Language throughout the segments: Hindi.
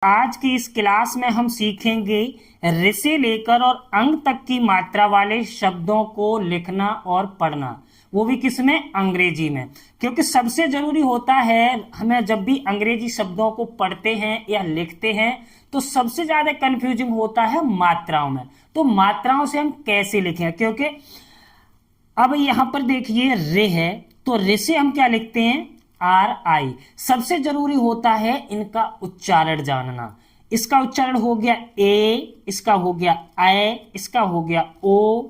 आज की इस क्लास में हम सीखेंगे रि से लेकर और अंग तक की मात्रा वाले शब्दों को लिखना और पढ़ना, वो भी किसमें? अंग्रेजी में। क्योंकि सबसे जरूरी होता है हमें जब भी अंग्रेजी शब्दों को पढ़ते हैं या लिखते हैं तो सबसे ज्यादा कंफ्यूजिंग होता है मात्राओं में। तो मात्राओं से हम कैसे लिखें, क्योंकि अब यहां पर देखिए रे है, तो रे से हम क्या लिखते हैं? आर आई। सबसे जरूरी होता है इनका उच्चारण जानना। इसका उच्चारण हो गया ए, इसका हो गया ऐ, इसका हो गया ओ,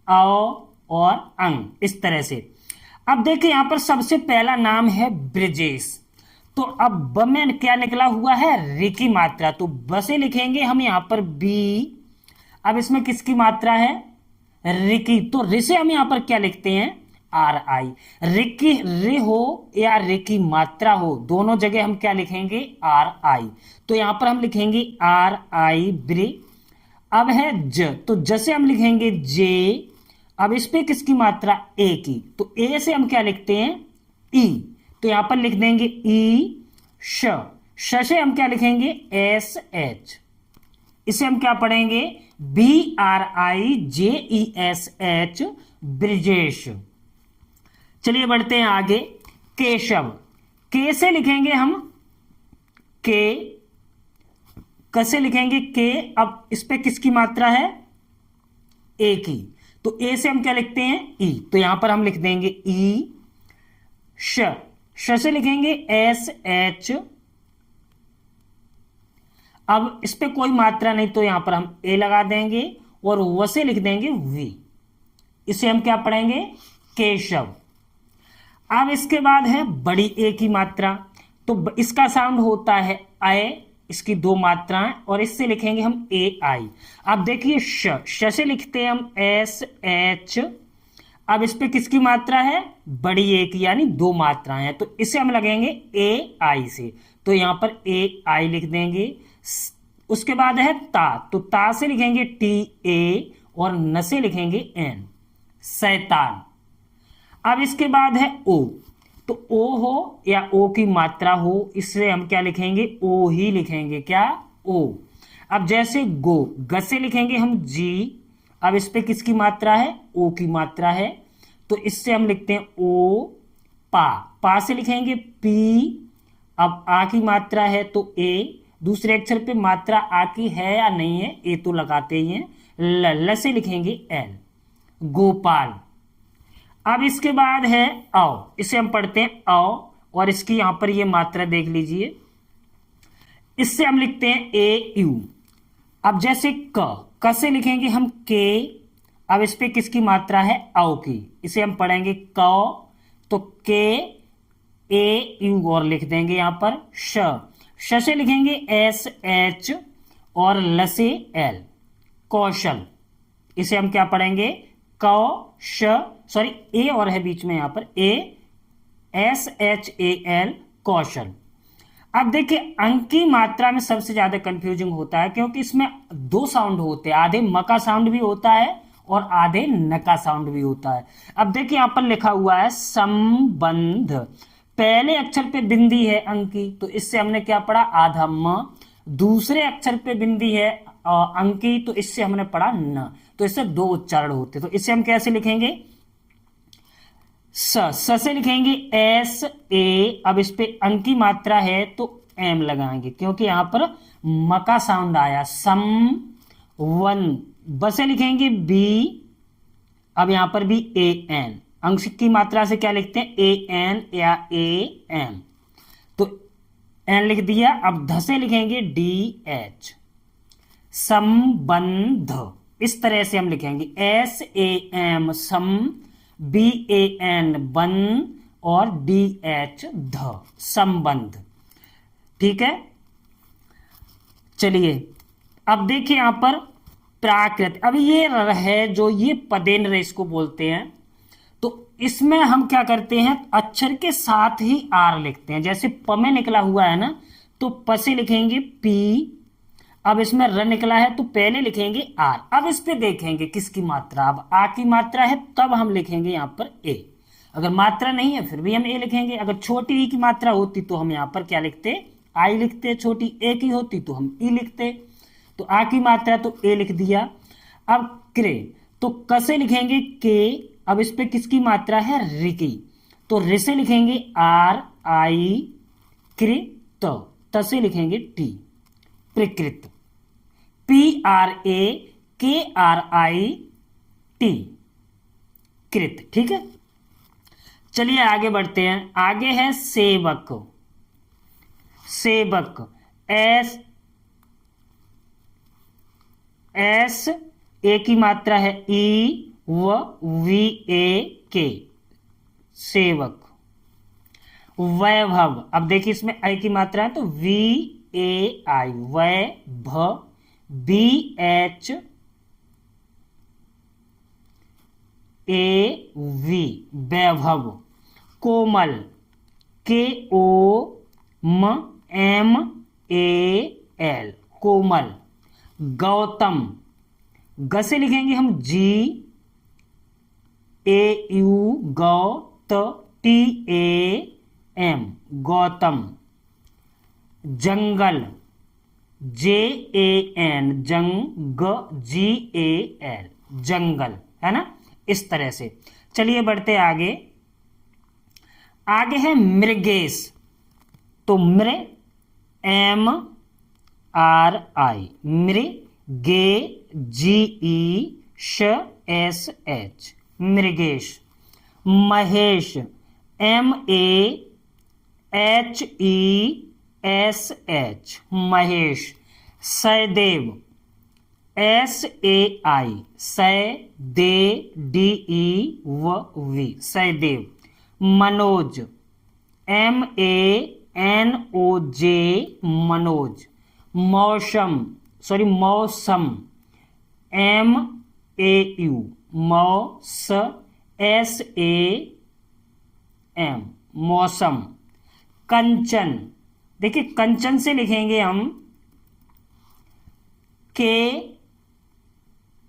औ और अंग, इस तरह से। अब देखिए यहां पर सबसे पहला नाम है ब्रिजेश। तो अब ब में क्या निकला हुआ है? रे की मात्रा, तो ब से लिखेंगे हम यहां पर बी। अब इसमें किसकी मात्रा है? रि की। तो रि से हम यहां पर क्या लिखते हैं? आर आई। रि की रि हो या रि की मात्रा हो, दोनों जगह हम क्या लिखेंगे? आर आई। तो यहां पर हम लिखेंगे आर आई ब्रि। अब है ज, तो ज से हम लिखेंगे जे। अब इस पे किसकी मात्रा? ए की। तो ए से हम क्या लिखते हैं? ई। तो यहां पर लिख देंगे ई श। श से हम क्या लिखेंगे? S H. इसे हम क्या पढ़ेंगे? B R I J E S H, Brijesh. चलिए बढ़ते हैं आगे। केशव। के से लिखेंगे हम के, कैसे लिखेंगे? के। अब इस पे किसकी मात्रा है? ए की। तो ए से हम क्या लिखते हैं? ई। तो यहां पर हम लिख देंगे ई श। श से लिखेंगे एस एच। अब इस पे कोई मात्रा नहीं तो यहां पर हम ए लगा देंगे और व से लिख देंगे वी। इसे हम क्या पढ़ेंगे? केशव। अब इसके बाद है बड़ी ए की मात्रा, तो इसका साउंड होता है ए। इसकी दो मात्राएं और इससे लिखेंगे हम ए आई। अब देखिए श, श से लिखते हैं हम एस एच। अब इस पे किसकी मात्रा है? बड़ी ए की, यानी दो मात्राएं हैं, तो इसे हम लगेंगे ए आई से। तो यहां पर ए आई लिख देंगे। उसके बाद है ता, तो ता से लिखेंगे टी ए और न से लिखेंगे एन, शैतान। अब इसके बाद है ओ, तो ओ हो या ओ की मात्रा हो, इससे हम क्या लिखेंगे? ओ ही लिखेंगे। क्या? ओ। अब जैसे गो, ग से लिखेंगे हम जी। अब इस पे किसकी मात्रा है? ओ की मात्रा है, तो इससे हम लिखते हैं ओ पा। पा से लिखेंगे पी। अब आ की मात्रा है तो ए। दूसरे अक्षर पे मात्रा आ की है या नहीं है? ए तो लगाते ही हैं। ल से लिखेंगे एल, गोपाल। अब इसके बाद है औ, इसे हम पढ़ते हैं औ, और इसकी यहां पर ये मात्रा देख लीजिए। इससे हम लिखते हैं ए यू। अब जैसे क से लिखेंगे हम के। अब इस पे किसकी मात्रा है? औ की। इसे हम पढ़ेंगे क, तो के ए यू और लिख देंगे यहां पर श। श से लिखेंगे एस एच और ल से एल, कौशल। इसे हम क्या पढ़ेंगे? क श, सॉरी ए और है बीच में, यहां पर A S H A L, Kaushal. अब देखिए अंक की मात्रा में सबसे ज्यादा कंफ्यूजिंग होता है, क्योंकि इसमें दो साउंड होते हैं, आधे म का साउंड भी होता है और आधे न का साउंड भी होता है। अब देखिए यहां पर लिखा हुआ है संबंध। पहले अक्षर पे बिंदी है अंक की, तो इससे हमने क्या पढ़ा? आधा म। दूसरे अक्षर पे बिंदी है अंक की, तो इससे हमने पढ़ा न। तो इससे दो उच्चारण होते, तो इसे हम कैसे लिखेंगे? स से लिखेंगे एस ए। अब इस पे अंक की मात्रा है तो एम लगाएंगे, क्योंकि यहां पर म का साउंड आया, सम वन। ब से लिखेंगे बी। अब यहां पर भी ए एन, अंक की मात्रा से क्या लिखते हैं? ए एन या ए एम, तो एन लिख दिया। अब ध से लिखेंगे डी एच, संबंध। इस तरह से हम लिखेंगे S A M sum, B A N bun और डी एच ध, संबंध। ठीक है। चलिए अब देखिए यहां पर प्राकृत। अब ये है जो ये पदेन इसको बोलते हैं, तो इसमें हम क्या करते हैं? अक्षर के साथ ही आर लिखते हैं। जैसे प में निकला हुआ है ना, तो प से लिखेंगे पी। अब इसमें र निकला है तो पहले लिखेंगे आर। अब इस पे देखेंगे किसकी मात्रा। अब आ की मात्रा है तब हम लिखेंगे यहां पर ए। अगर मात्रा नहीं है फिर भी हम ए लिखेंगे। अगर छोटी ई की मात्रा होती तो हम यहां पर क्या लिखते? आई लिखते, छोटी ए की होती तो हम ई लिखते, तो आ की मात्रा तो ए लिख दिया। अब क्रे, तो क से लिखेंगे के, अब इस पे किसकी मात्रा है, रि की, तो रि से लिखेंगे आर आई कृत, त से लिखेंगे टी, प्रकृत, पी आर ए के आर आई टी, कृत। ठीक है, चलिए आगे बढ़ते हैं। आगे है सेवक, सेवक एस, एस ए की मात्रा है ई व वी ए के, सेवक। वैभव, अब देखिए इसमें आई की मात्रा है तो वी ए आई, वैभ, B H A V, Vaibhav. Komal, K O म M A L, Komal. Gautam, ग से लिखेंगे हम जी ए यू, गौ, त टी ए एम, गौतम। जंगल, जे ए एन, जंग, जी ए एल, जंगल, है ना, इस तरह से। चलिए बढ़ते आगे। आगे है मृगेश, तो मृ एम आर आई, मृगे, जी ई श S H, Mrigesh. Mahesh, M A H E S H, Mahesh. Sahdev, S A I, सै दे डी ई व V, Sahdev. Manoj, M A N O J, Manoj. मौसम, सॉरी मौसम, एम ए यू, मौस एस ए एम, मौसम। कंचन, देखिए कंचन से लिखेंगे हम के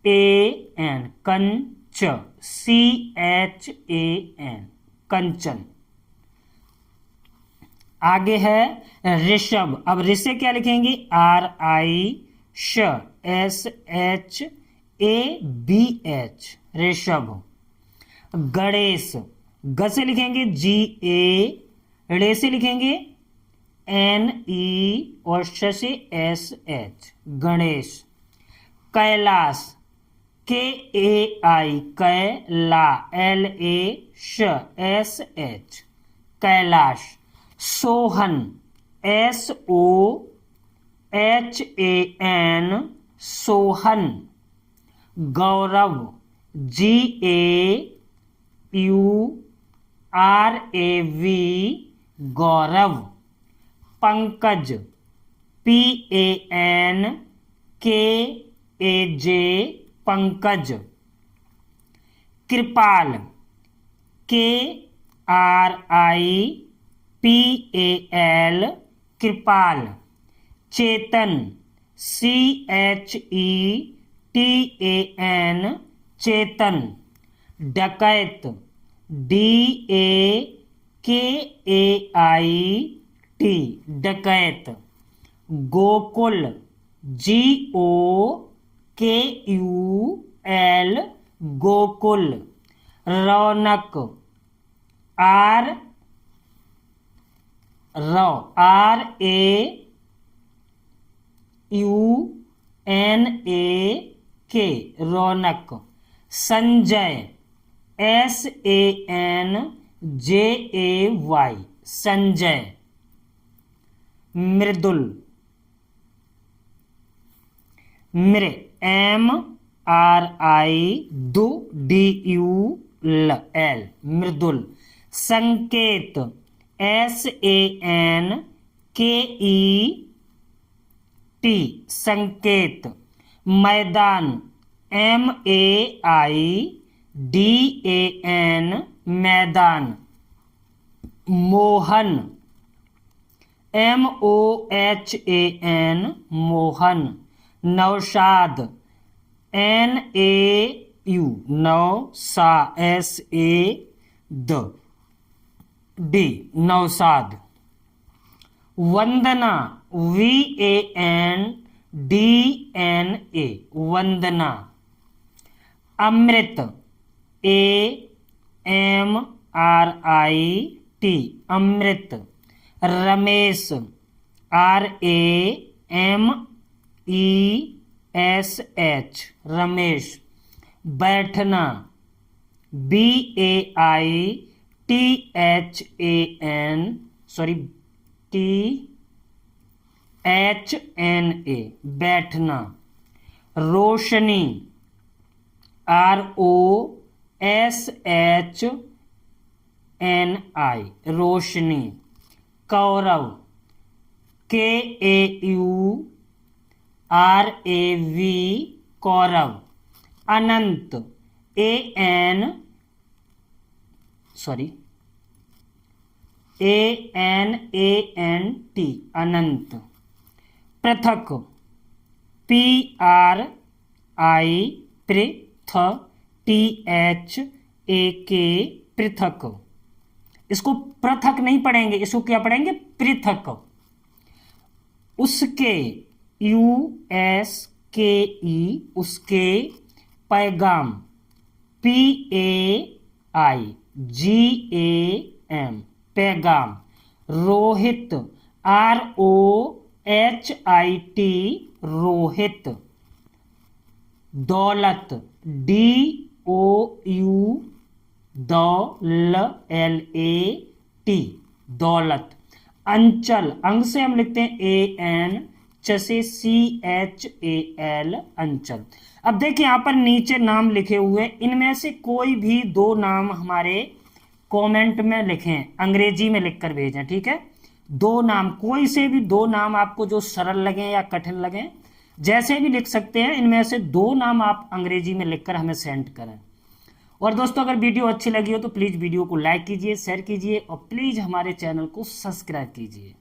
ए एन, कंच, सी एच ए एन, कंचन। आगे है ऋषभ, अब ऋषे क्या लिखेंगे, आर आई श S H A B H, Rishabh. Ganesh, ग से लिखेंगे जी ए, रे से लिखेंगे एन ई और श से एस एच, गणेश। कैलाश, के ए आई, कैला, एल ए श S H, Kailash. Sohan, S O H A N, Sohan. Gaurav, G A U R A V, Gaurav. Pankaj, P A N K A J, Pankaj. Kripal, K R I P A L, Kripal. Chetan, C H E T A N, Chetan. डकैत, डी ए के ए आई टी, डकैत। Gokul, G O K U L, Gokul. Raunak, R रौ, R A U N A K, Raunak. Sanjay, S A N J A Y, Sanjay. Mridul, मृ एम आर आई दु डी यू ल L, Mridul. Sanket, S A N K E T, Sanket. मैदान, M A I D A N, मैदान। Mohan, M O H A N, Mohan. Naushad, N A U, नौ सा एस ए द डी, नौशाद। वंदना, VANDNA, वंदना। अमृत, AMRIT, अमृत। रमेश, RAMESH, रमेश। बैठना, BAITHAN, सॉरी THNA, बैठना। रोशनी, ROSHNI, रोशनी। कौरव, KAURAV, कौरव। अनंत, ANANT, अनंत। पृथक, PRI, THAK, पृथक। इसको पृथक नहीं पढ़ेंगे, इसको क्या पढ़ेंगे? पृथक। उसके, USKE, उसके। पैगाम, PAIGAM, पैगाम। रोहित, ROHIT, रोहित। दौलत, DOULLAT, दौलत। अंचल, अंग से हम लिखते हैं AN, च से CHAL, अंचल। अब देखिए यहां पर नीचे नाम लिखे हुए, इनमें से कोई भी दो नाम हमारे कमेंट में लिखें, अंग्रेजी में लिखकर भेजें, ठीक है? दो नाम, कोई से भी दो नाम आपको जो सरल लगे या कठिन लगे, जैसे भी लिख सकते हैं, इनमें से दो नाम आप अंग्रेजी में लिखकर हमें सेंड करें। और दोस्तों अगर वीडियो अच्छी लगी हो तो प्लीज़ वीडियो को लाइक कीजिए, शेयर कीजिए और प्लीज़ हमारे चैनल को सब्सक्राइब कीजिए।